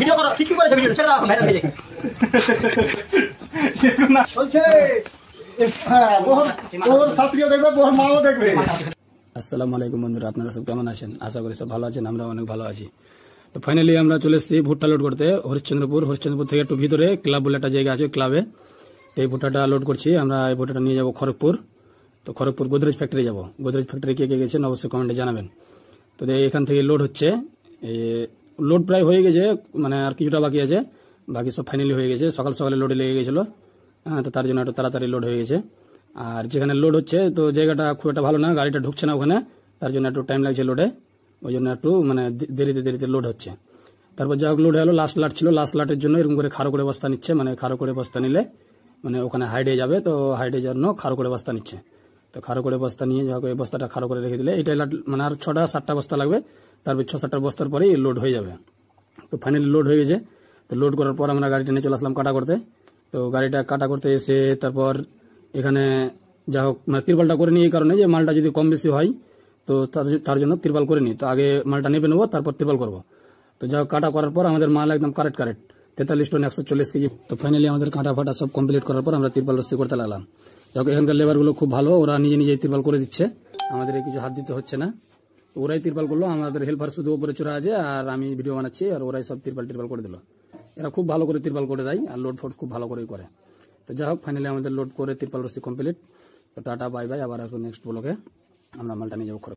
Video করো, ঠিক করেছে ভিডিও ছেড়ে দাও ভাইরাল হয়ে যাবে। চলছে হ্যাঁ, ওর শাস্ত্রীয় দেখবে, ওর মাও দেখবে। আসসালামু আলাইকুম বন্ধুরা, আপনারা সব কেমন আছেন? আশা করি সব ভালো আছেন, আমরা অনেক ভালো আছি। তো ফাইনালি আমরা চলে এসেছি ভুট্টা লোড করতে হরিশ্চন্দ্রপুর থেকে একটু ভিতরে ক্লাব বলে একটা জায়গা আছে, ক্লাবে। তো এই ভুট্টাটা লোড করছি আমরা। এই ভুট্টাটা নিয়ে যাবো খড়গপুর। তো খড়গপুর গোদরেজ ফ্যাক্টরি যাবো। গোদরেজ ফ্যাক্টরি কে কে গেছেন অবশ্যই কমেন্টে জানাবেন। তো এখান থেকে লোড হচ্ছে, লোড প্রায় হয়ে গেছে, মানে আর কিছুটা বাকি আছে, বাকি সব ফাইনালি হয়ে গেছে। সকালে লোডে লেগে গেছিলো, হ্যাঁ, তো তার জন্য একটু তাড়াতাড়ি লোড হয়ে গেছে। আর যেখানে লোড হচ্ছে তো জায়গাটা খুব একটা ভালো না, গাড়িটা ঢুকছে না ওখানে, তার জন্য একটু টাইম লাগছে লোডে, ওই জন্য একটু মানে দেরিতে লোড হচ্ছে। তারপর যা হোক লোড হলো, লাস্ট লাট ছিল, লাস্ট লাটের জন্য এরকম করে খাড়ো করে বস্তা নিচ্ছে, মানে খাড়ো করে বস্তা নিলে মানে ওখানে হাইডে যাবে, তো হাইডের জন্য খাড়ো করে বস্তা নিচ্ছে। তো খাড়ো করে বস্তা নিয়ে যা হোক এই বস্তাটা খাড়ো করে রেখে দিলে এটা মানে আর 6-7টা বস্তা লাগবে, তারপর 6-7টা বস্তার পরেই লোড হয়ে যাবে। তো ফাইনালি লোড হয়ে গেছে। তো লোড করার পর আমরা গাড়িটা নিয়ে চলে আসলাম কাটা করতে। তো গাড়িটা কাটা করতে এসে তারপর এখানে যা হোক মানে তিরপালটা করে নিই, এই কারণে যে মালটা যদি কম বেশি হয় তো তার জন্য তিরপাল করে নিই। তো আগে মালটা নেবে নেবো, তারপর তিরপাল করবো। তো যা হোক কাটা করার পর আমাদের মাল একদম কারেক্ট 43 টন 140 কেজি। তো ফাইনালি আমাদের কাটা ফাটা সব কমপ্লিট করার পর আমরা তিরপাল রস্তি করতে লাগলাম। যাই হোক এখানকার লেবারগুলো খুব ভালো, ওরা নিজে তিরপাল করে দিচ্ছে, আমাদের কিছু হাত দিতে হচ্ছে না। ওরাই তিরপাল করলো, আমাদের হেল্পার শুধু উপরে চড়া আছে, আর আমি ভিডিও বানাচ্ছি, আর ওরাই সব তিরপাল করে দিল। এরা খুব ভালো করে তিরপাল করে দেয়, আর লোড ফোড খুব ভালো করেই করে। তো যাই হোক ফাইনালি আমাদের লোড করে তিরপাল রস্তি কমপ্লিট। তো টাটা বাই বাই, আবার আসবো নেক্সট ব্লগে। আমরা মালটা নিয়ে যাবো।